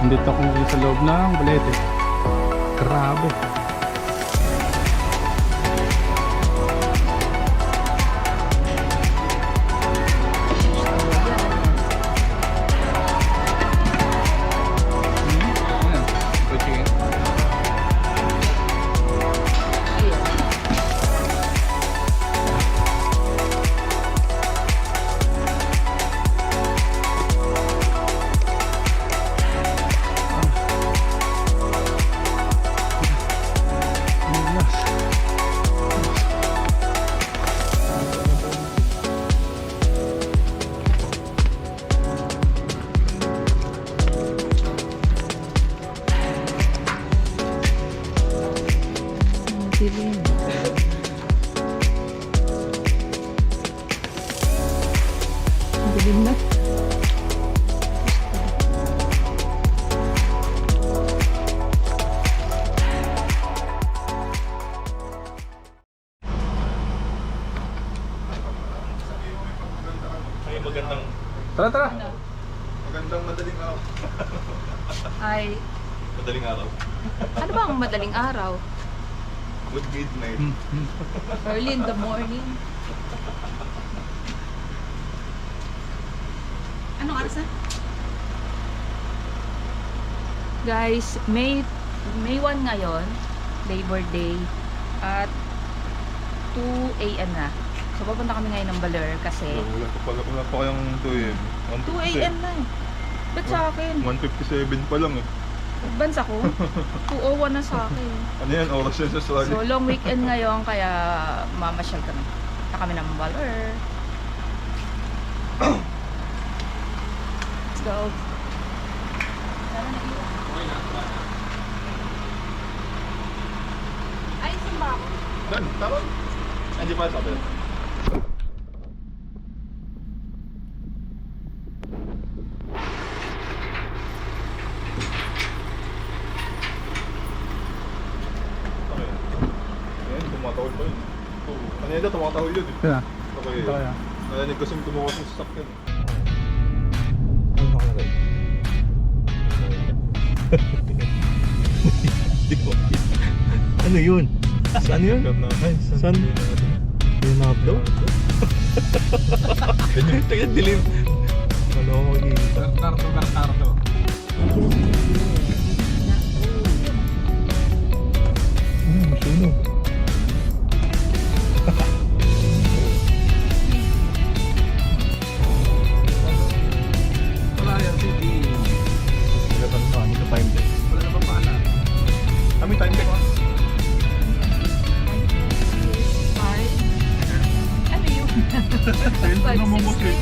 Dito ako ngayon sa loob ng Balete. Grabe. Dilim. Dilim na. Ay, magandang Tara. madaling araw. Ay, Madaling araw. ano ba ang madaling araw? Good midnight. Early in the morning. Anong oras na? Guys, May 1 ngayon, Labor Day, at 2 AM na. So, papunta kami ngayon ng Baler kasi Wala pa kayong 2 AM. 2 AM na eh. Ba't sa akin? 1:57 pa lang eh. Advance ako? 2:01 na sa akin. Ano yan? Oras yan sa Australia. So, long weekend ngayon, kaya mamasyal kami. Punta kami ng Baler. Let's go. Ay, sumba ako. Dan, tama? Hindi pa sabi. Okay. Ayan, tumatawid pa yun. Kanina tumatawid yun eh. Sina? Okay. Ito kaya. Narinig kasing tumukas yung sasakyan. Ano nakalagay? Ano yun? Saan yun? Ay, Saan? Yung na-upload? Tingnan dilim. Wala ko makikita. Karto. Sunog. Wala yan, city. Nagkatan sa akin sa time check. Wala na ba pala? Kami time check ha? Ano yun? Ayun po naman mo sweet.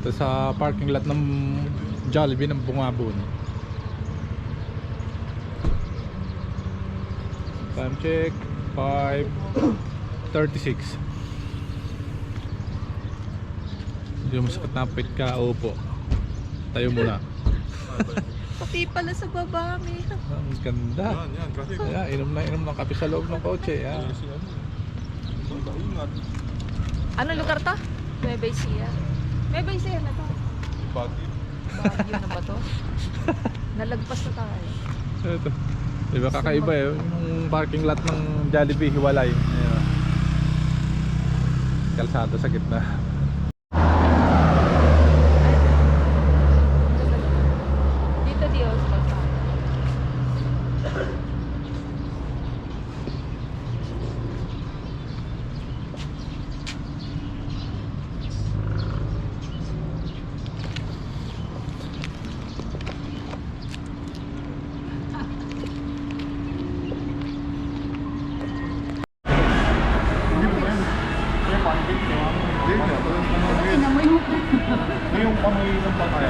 Ito sa parking lot ng Jollibee ng Bungabon. Time check 5:36. Hindi mo sakit na pit ka, upo. Tayo muna. Pati pala sa baba, may Ang ganda. Yan, kasi Yeah, inom ng kape sa loob ng kotse. Yeah. si ano. Ingat. Ano lugar to? Nueva Ecija. Nueva Ecija na to. Bagay. Baguio na ba to? Nalagpas na tayo. Ito. Diba kakaiba eh. Yung parking lot ng Jollibee, hiwalay. Ayan. Kalsada sa gitna. Dito Dios kalsada.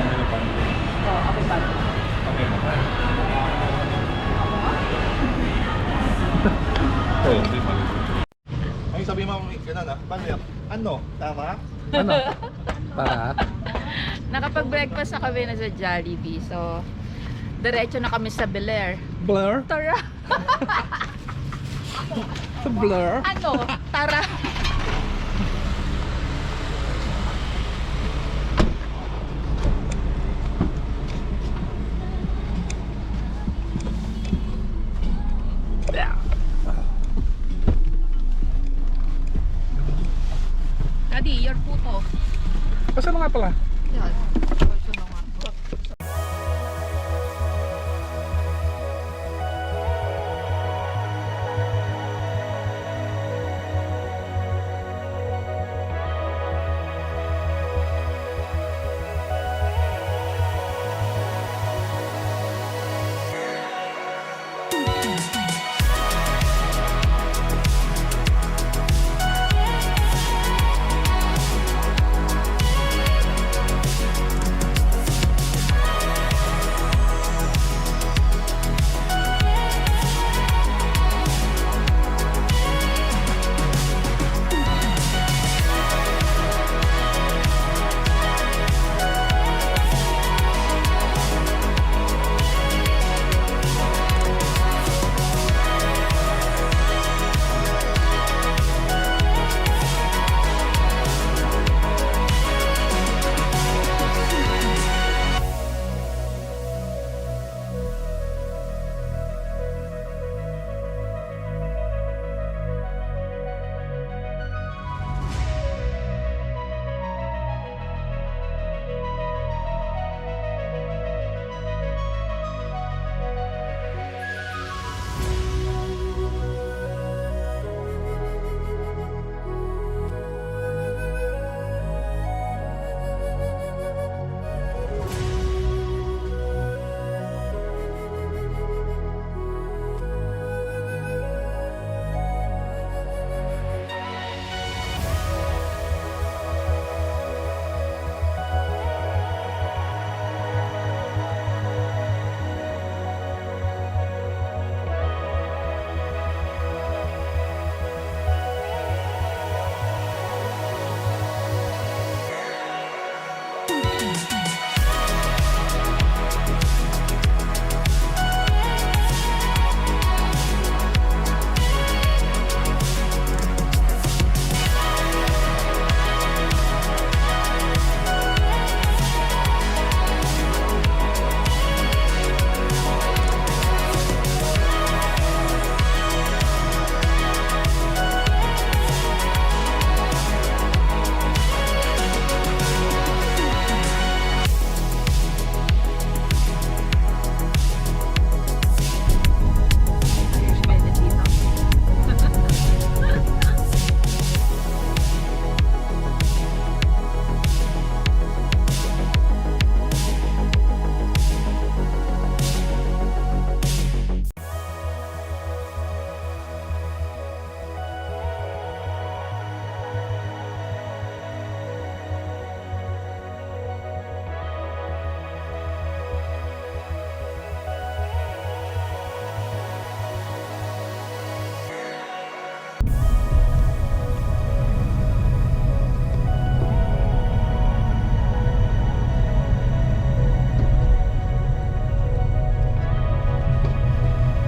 kami ng pangko. Oo, ako ba? Kami mo. Ako nga? Oo, hindi mali. Ay, sabi mo, gano'n ah. Paano yan? Ano? Tama? Ano? Para? Nakapag-breakfast na kami na sa Jollibee. So, diretso na kami sa Bel Air. Blur? Tara! Sa blur? Ano? Tara! Daddy, your photo. Basta nga pala. Yan. Ito na nga.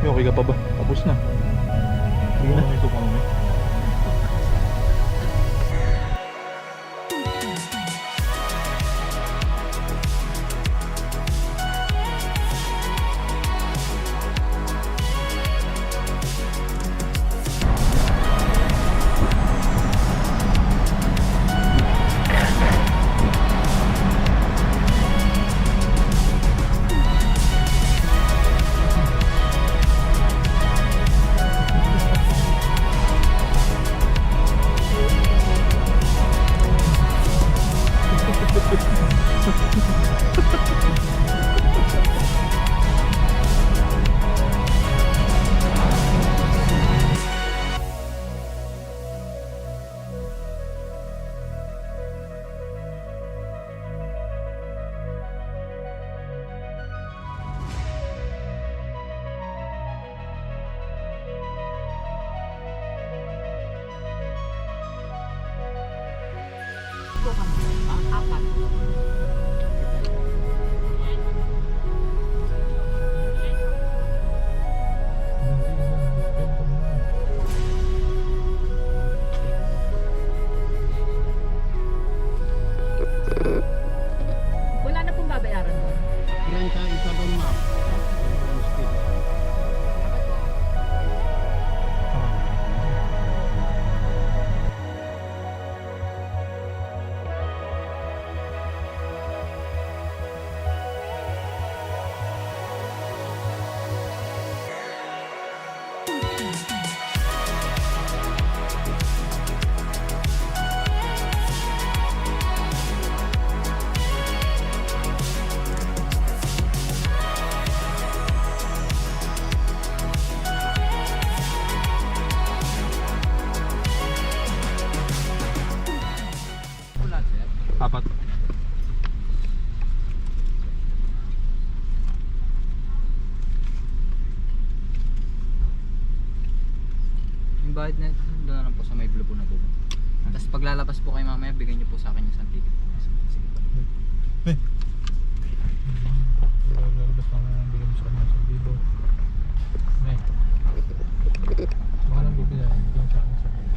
Okay ka pa ba? Tapos na. Sige na. Ito pa kami. sa isa doon, ma'am. Homestead. Apat. Yung bayad na doon na lang po sa may blue po na doon. Tapos paglalabas po kayo mamaya, bigyan niyo po sa akin yung isang ticket. Sige po. Lalabas pa nga bigyan mo sa kanya sa bibo. May. Baka lang bibigyan. Bigyan mo sa akin sa bibo.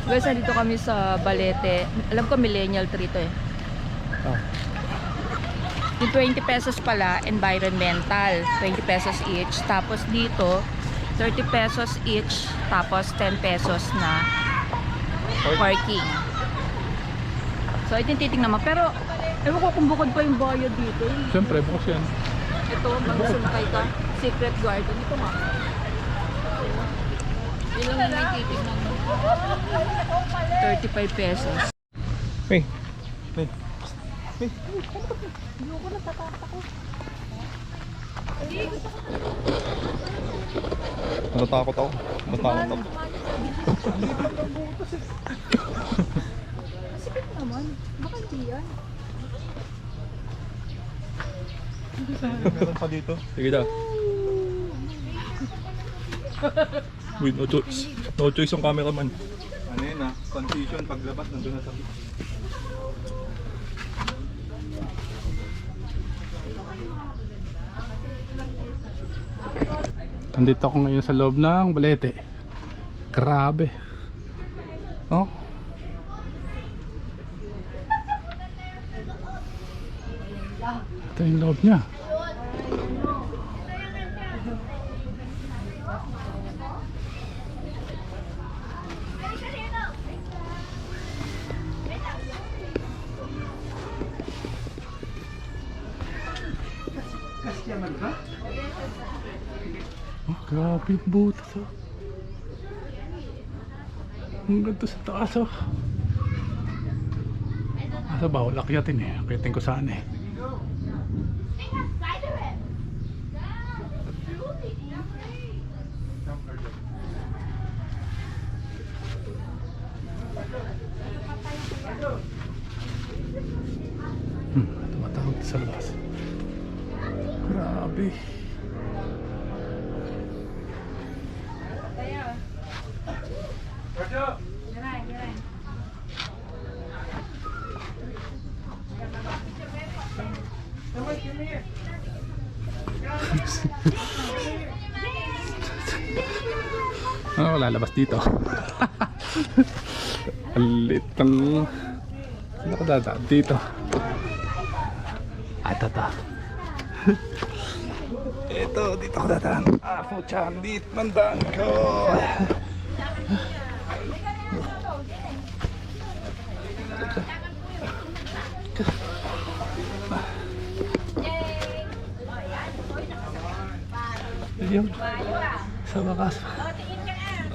Guys, nandito kami sa Balete. Alam ko millennial tree to eh. Ah. Yung 20 pesos pala, environmental. 20 pesos each. Tapos dito, 30 pesos each. Tapos 10 pesos na parking. So, ito yung titignan mo. Pero, ewan ko kung bukod pa yung bayad dito. Siyempre, bukas yan. Ito, magsumakay ka. Secret Garden. Ito nga. Ilang yung titignan mo? 35 pesos. Hey. Natatakot ako. Natatakot ako. Sikit naman. Baka di yan. Meron pa dito. Sige daw. Wait, no choice. No choice yung cameraman. Ano yun ah? Confusion paglabas nandun na sa beach. Nandito ako ngayon sa loob ng Balete. Grabe. Oh. Ito yung loob niya. Oh, grabe yung butas oh. Ang ganda sa taas oh. Asa bawal akyatin eh. Akyatin ko saan eh. Tumatawag sa labas. Grabe. Ano ko lalabas dito? Alit ng... Sino ko dadaan? Dito. Ito. Ito, dito ko dadaan. Ah, puchan, dito mandaan ko. Yun. Sa wakas.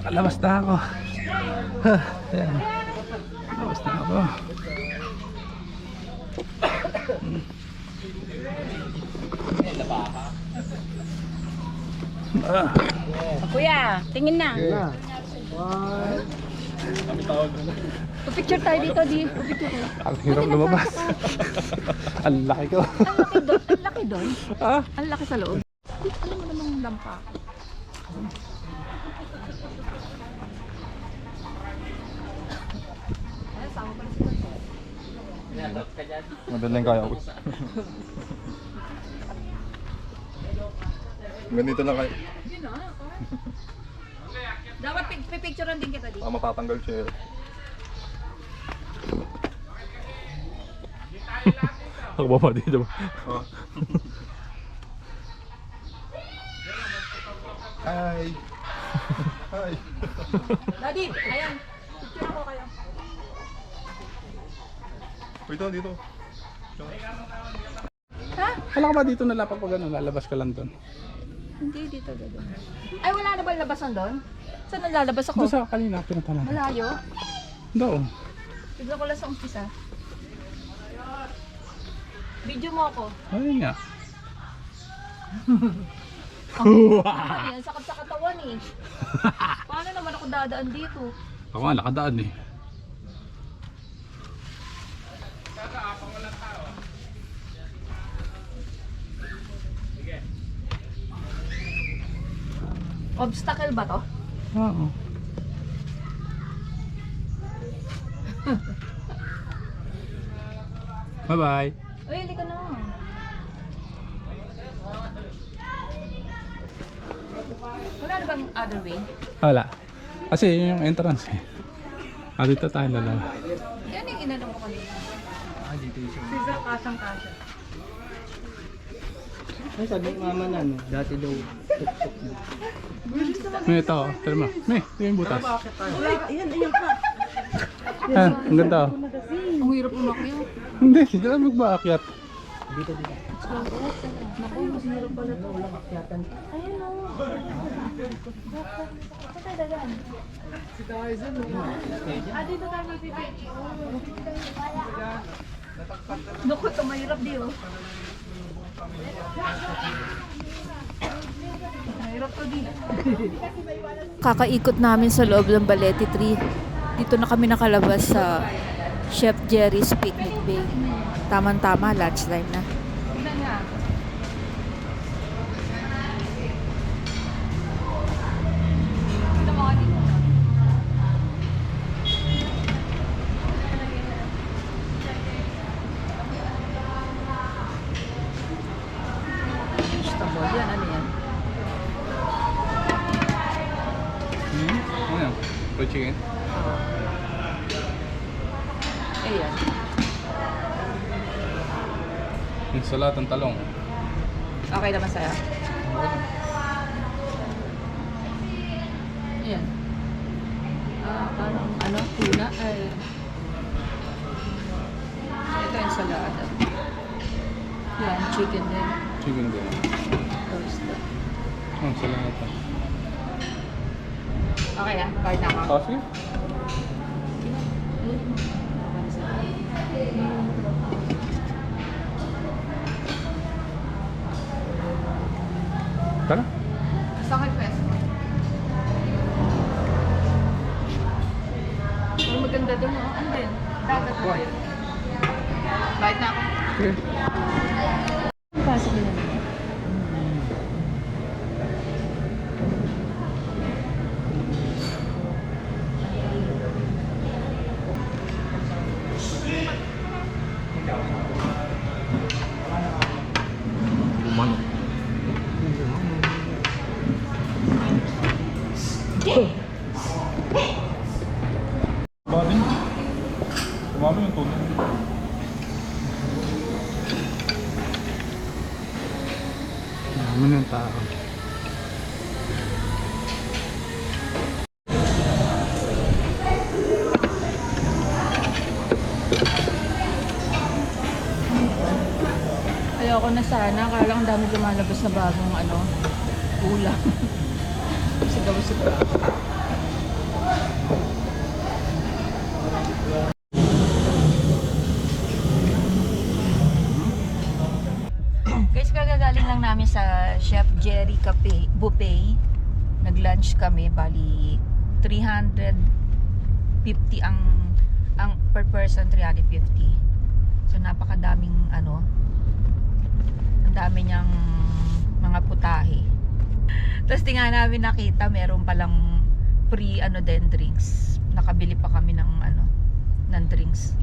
Nakalabas na ako. Ayan. Labas na ako. Kuya, tingin na. Picture tayo dito, di. Picture tayo. Ang hirap lumabas. Ang laki ko. Ang laki doon. Ah? Ang laki sa loob. Ano mo namang lampa? Madaling kaya ko. Ganito lang kayo. Dapat pipicturean din kita di. Matatanggal siya. Ako ba dito? Oh. Hi. Hi. Daddy, ayan. Picture ako kayo. Dito, dito. Ha? Wala ka ba dito nalapag pag ano, lalabas ka lang doon? Hindi, dito gano'n. Ay, wala na ba labasan doon? Saan nalalabas ako? Doon sa kanina, pinunta natin. Malayo? Doon. Tignan ko lang sa umpisa. Video mo ako. Ayun nga. Ayan, sakit sa katawan eh. Paano naman ako dadaan dito? Ako nga, nakadaan eh. Obstacle ba to? Oo. Bye-bye. Uy, hindi ka na. Wala na bang other way? Wala. Kasi yun yung entrance eh. Ah, dito tayo lalawa. Yan yung inanong ko kanina. Dito yung siya. Sisa kasang-kasa. Ay, sabi ng mama na, no? Dati daw. May ito, tira mo. May, ito yung butas. Ayan pa. Ah, ang ganda oh. Ang hirap umakyat. Hindi, hindi lang magpaakyat. Dito. Naku, mas hirap pala ito. Ayun o. Saan tayo dagan? Ah, dito tayo magpipicture. Naku, ito mahirap di oh. Mahirap to di. Kakaikot namin sa loob ng Balete Tree. Dito na kami nakalabas sa Chef Jerry's Picnic Bay. Tama-tama, lunchtime na. Ilan nga? Ito mga dito. Vegetable, yan ano yan? Ano yan? Fried chicken? Ayan. Yung salat ng talong. Okay naman sa'yo. Ayan. Parang ano, tuna. Ay. Ito yung salada. Yan, chicken din. Chicken din. Toasted. Oh, salat ito. Okay na, card na ako. Coffee? Tara. Sa akin peso. Pero maganda doon, oh. Ano din? Dagat ba yun? Bayad na ako. Okay. Pasok din naman. Manok. Sumami yung tunog. Naman yung tao. Ayoko na sana. Kalang dami lumalabas na bagong ulam. Sigaw-sigaw. Guys, kagagaling lang namin sa Chef Jerry Cafe Buffet. Nag-lunch kami, bali 350 ang per person, 350. So napakadaming ang dami niyang mga putahe. Tapos di nga namin nakita, meron palang free din drinks. Nakabili pa kami ng ng drinks.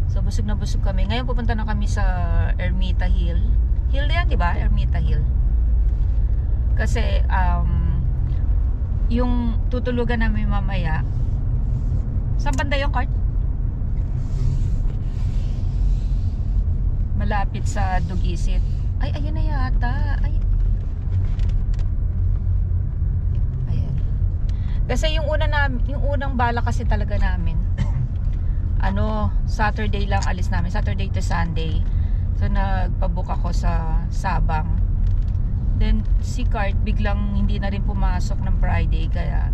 So busog na busog kami. Ngayon pupunta na kami sa Ermita Hill. Hill yan, di ba? Ermita Hill. Kasi yung tutulugan namin mamaya, saan banda yung cart? Malapit sa Dugisit. Ay, ayun na yata. Ay. Ayan. Kasi yung unang bala kasi talaga namin, Saturday lang alis namin. Saturday to Sunday. So, nagpabook ako sa Sabang. Then, si Cart biglang hindi na rin pumasok ng Friday. Kaya,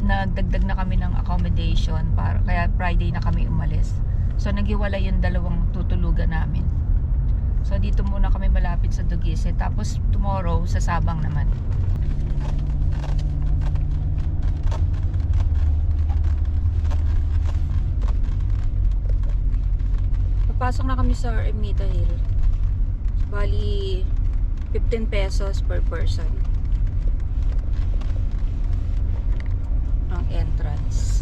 nagdagdag na kami ng accommodation. Kaya, Friday na kami umalis. So, naghiwalay yung dalawang tutulugan namin. So, dito muna kami malapit sa Dugisit. Tapos, tomorrow, sa Sabang naman. Papasok na kami sa Ermita Hill. Bali, 15 pesos per person ang entrance.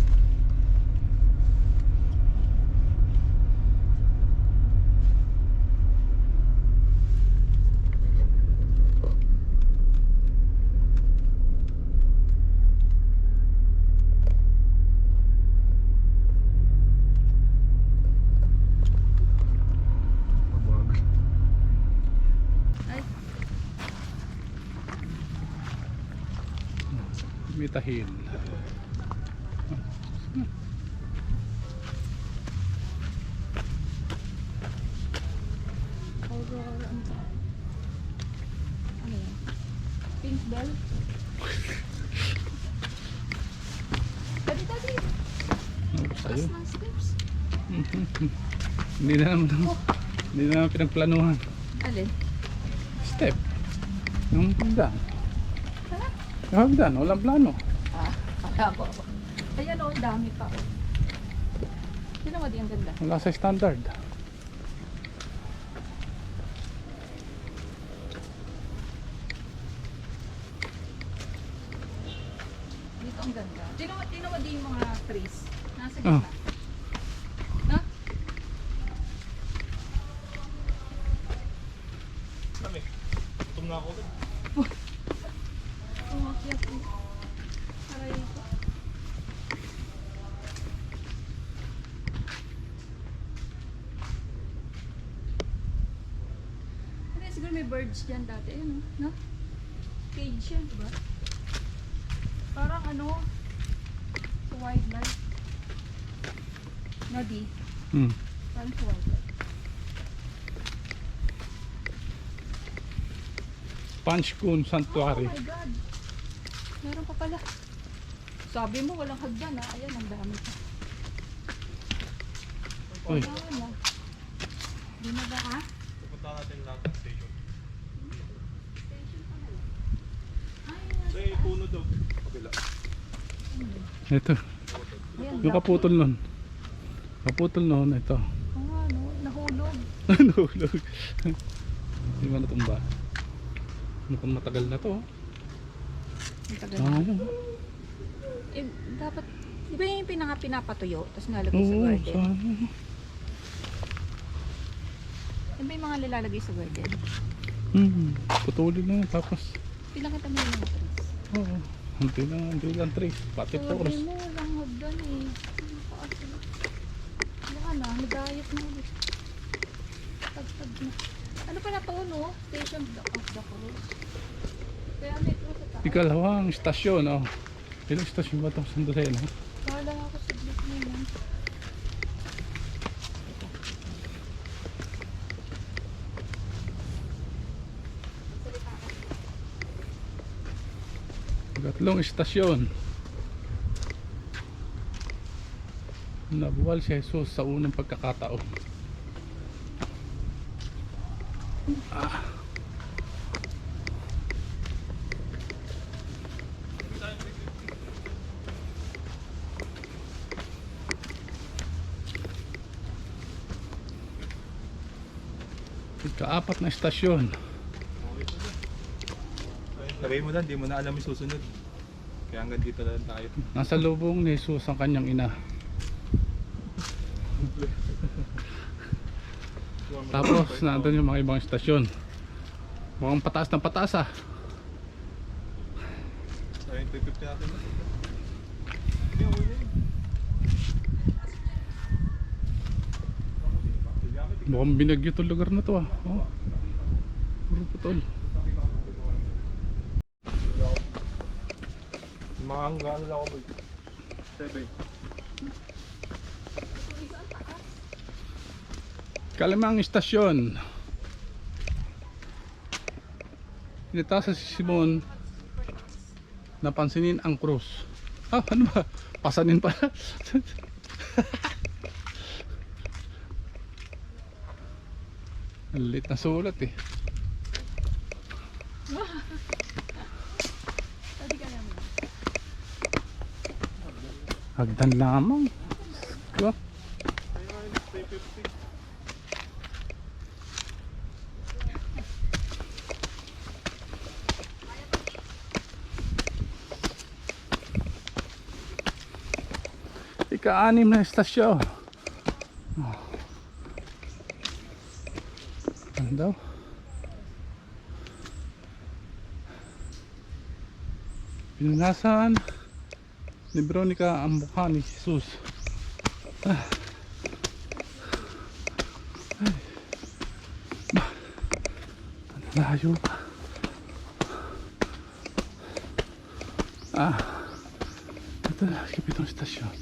Ermita Hill. Ano yan? Pink bell? Daddy! Sa'yo. Mas steps. Hindi na naman pinagplanuhan. Alin? Step. Yung hagdan. Yung hagdan, walang plano. Kaya ko. Ayan o, ang dami pa. Sino mo di ang ganda? Wala sa standard. Dito ang ganda. Tino mo di yung mga trees. Nasa Oh. gitna. No? Kami. Gutom na ako. Umakyat ko. Aray ko. Ano, siguro may birds dyan dati. Ayun, no? Cage yan, diba? Parang sa wildlife. No, di? Parang sa wildlife. Panchkun Sanctuary. Oh my God! Meron pa pala. Sabi mo walang hagdan ha. Ayan, ang dami pa. Uy. Wala. Di na ba ha? Pupunta natin lahat ng station. Station pa na lang. Sa puno daw. Kabila. Ito. Ayan, Yung kaputol nun. Kaputol nun, ito. nahulog. Nahulog. Hindi ba natumba? Mukhang matagal na to. Ang tagal. Yun. Dapat, di ba yung pinapatuyo, tapos nalagay sa Oo, garden? sana. Yan ba yung mga nilalagay sa garden? Putulin na yun, tapos. Pinakita mo yung mga trees. Oo. Hindi lang trees. Pati Sabi forest. mo, walang hagdan eh. Ayun o, Station of the Cruz. Kaya metro sa taas. Ikalawang istasyon, oh. Ilang istasyon ba ito? Saan doon no? Wala ako sa block na yan. Tatlong istasyon. Nabuwal si Jesus sa unang pagkakataon. Ikaapat na istasyon. Lagay mo lang, di mo na alam yung susunod. Kaya hanggang dito lang tayo. Nasa lubong ni Jesus ang kanyang ina. Tapos nandun yung mga ibang istasyon. Mukhang pataas ng pataas ah. Ayun, 350 natin. Mukhang binagyo itong lugar na to ah. Oh. Puro putol. Mga hanggang ano lang ako boy. 7. Kalimang istasyon. Pinita sa si Simon napansinin ang krus. Ah, ano ba? Pasanin pa. Ang liit na sulat eh. Hagdan lamang. Ko. Ika-anim na istasyon. Oh. Ano daw? Pinunasan ni Veronica ang mukha ni Jesus. Ah. Ay. Bah. Ang layo pa. Ah. Ito na, ikapitong istasyon.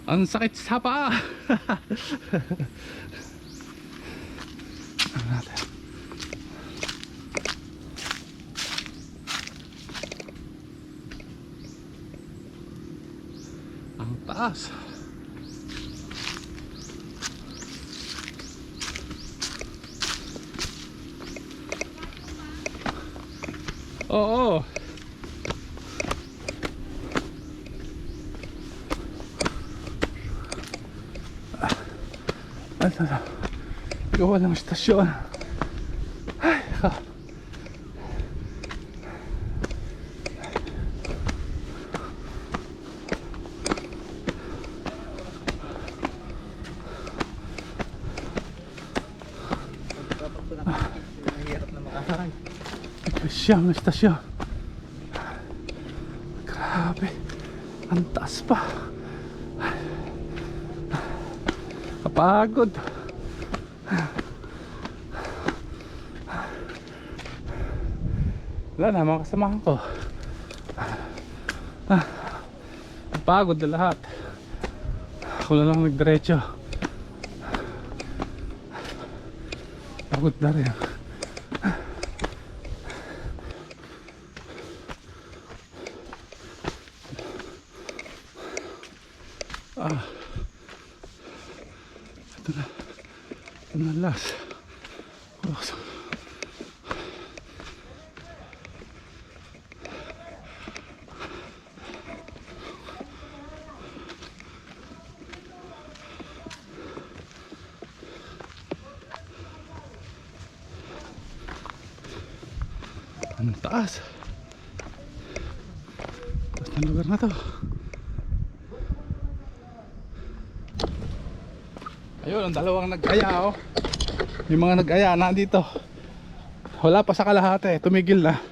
Ang sakit sa paa. Ano natin? Ang taas. Oo. Ano na? Gawa ng istasyon. Ay, ha. Mahirap na makakain. Siyam na istasyon. Grabe. Ang taas pa. Kapagod. Wala na, mga kasamahan ko. Pagod na lahat. Ako na lang nagdiretso. Pagod na rin. Ito na. Ito na last. Ang taas. Taas ng lugar na to. Ayun, ang dalawang nag-aya oh. Yung mga nag-aya nandito. Wala pa sa kalahati, tumigil na.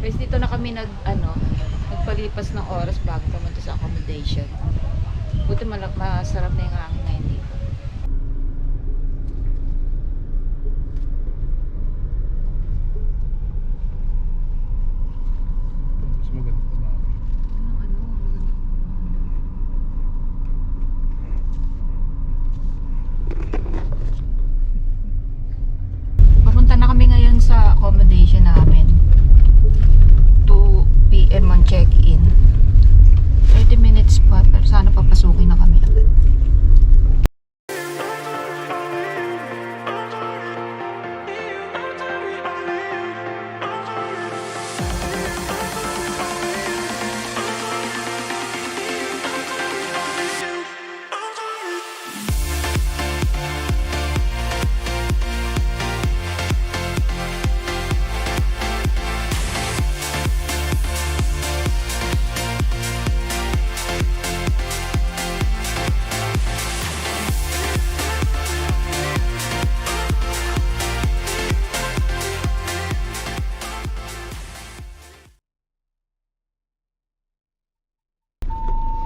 Guys, dito na kami Nagpalipas ng oras bago pumunta sa accommodation. Buti masarap na yung hangin ngayon dito. Mas maganda na. Papunta na kami ngayon sa accommodation namin. 2 PM ang check-in. 30 minutes pa, pero sana papasukin na kami agad.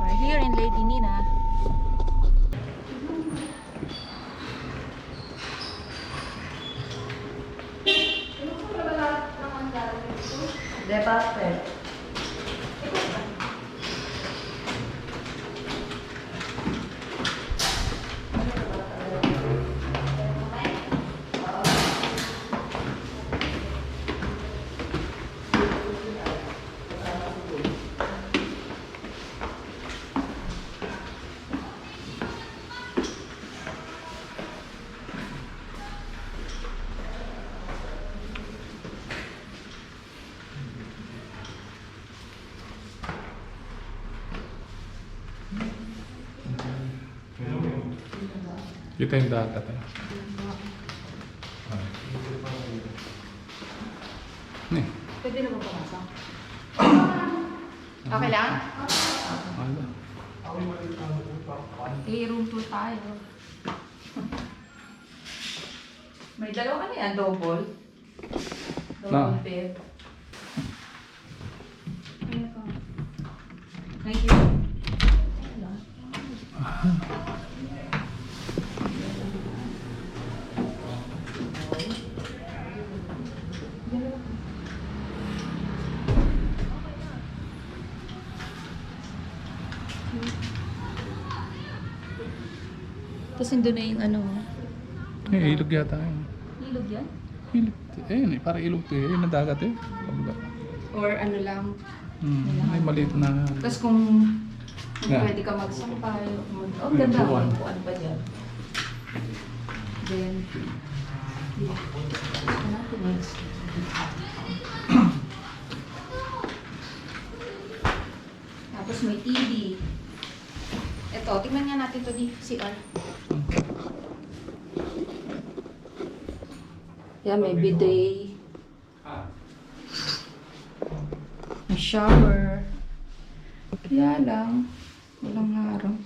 We're here in Lady Nina. Debate. Kita yung dagat eh. Nih. Pwede na ba pumasok? Okay lang? Ano? Room tour tayo. May dalawa ka na yan, double. Double Na. bed. Thank you. Tapos doon na yung ano, Eh, ilog yata yun. ilog yan? Ilog. Eh, para ilog to eh. Yung dagat eh. Kabila. Or ano lang. May maliit na... Tapos kung Yeah. pwede ka magsampay, oh, ganda. upuan. May upuan pa dyan. Then, ano natin next? Tapos may TV. Ito, tingnan nga natin to di CR. Yan, may bidet. May shower. Kaya lang, walang harang.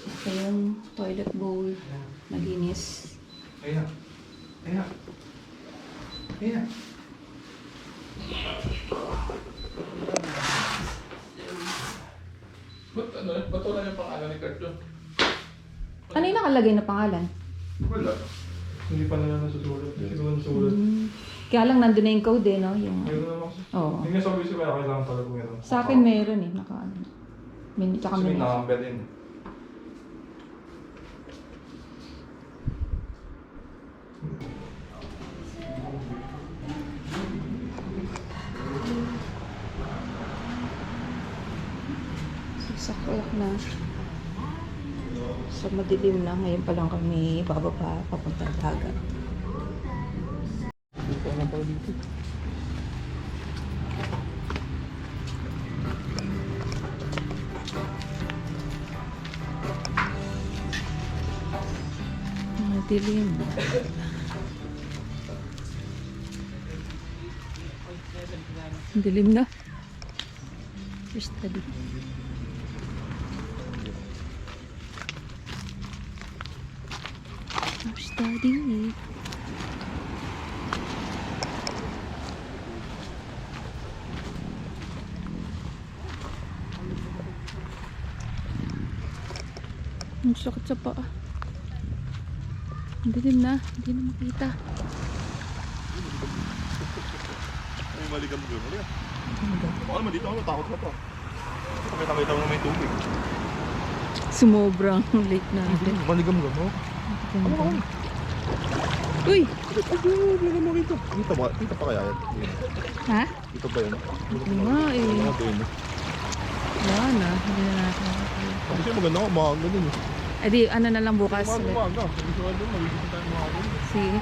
Ito yung toilet bowl. Malinis. Ayan. Ayan. Ayan. Ba't wala yung pangalan ni Kurt doon? Ano yung nakalagay na pangalan? Wala. Hindi pa nila nasusulat. Siguro nasusulat. Kaya lang nandun na yung code eh, no? Yung, Mayroon naman kasi. oo. Hindi nga sabi ko kaya kailangan pala kung meron. Sa akin meron eh, naka ano. Tsaka Kasi may may nakambed din. sasaklak na. So madilim na, ngayon pa lang kami bababa papunta dagat. Dito na pala dito. Madilim. Dilim na. First study. First study. sakit sa paa. Ang dilim na, hindi na makita. Ay, maligam doon. Halika. Baka naman dito ako, takot na to. Pakita-kita mo na may tubig. Sumobrang late natin. Maligam ka mo. Uy! Hindi na makita. Kita pa kaya yan? Ha? Dito ba yan? Nga eh. Mga doon. Wala na, hindi na natin makakita. Kasi maganda ka, maaga din eh. Eh di, ano na lang bukas. Umaga. Usual doon, magiging tayo maaga. Sige.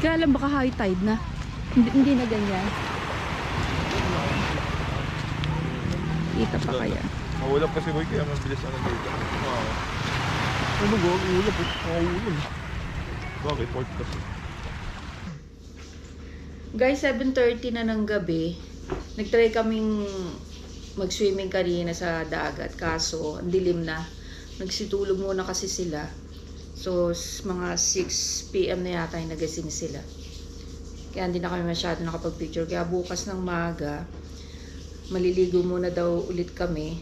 Kaya alam baka high tide na. Hindi na ganyan. Kita pa kaya. Mahulap kasi boy, kaya mabilis ang nag-data. Ano ba? Ulap eh. Makahulap. Bakit? Port kasi. Guys, 7:30 na ng gabi. Nagtry kaming mag-swimming kanina sa dagat. Kaso, ang dilim na. Nagsitulog muna kasi sila. So, mga 6 PM na yata yung nagising sila. Kaya hindi na kami masyado nakapag-picture. Kaya bukas ng maga, maliligo muna daw ulit kami.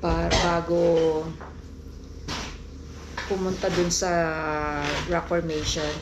Para bago pumunta dun sa rock formation.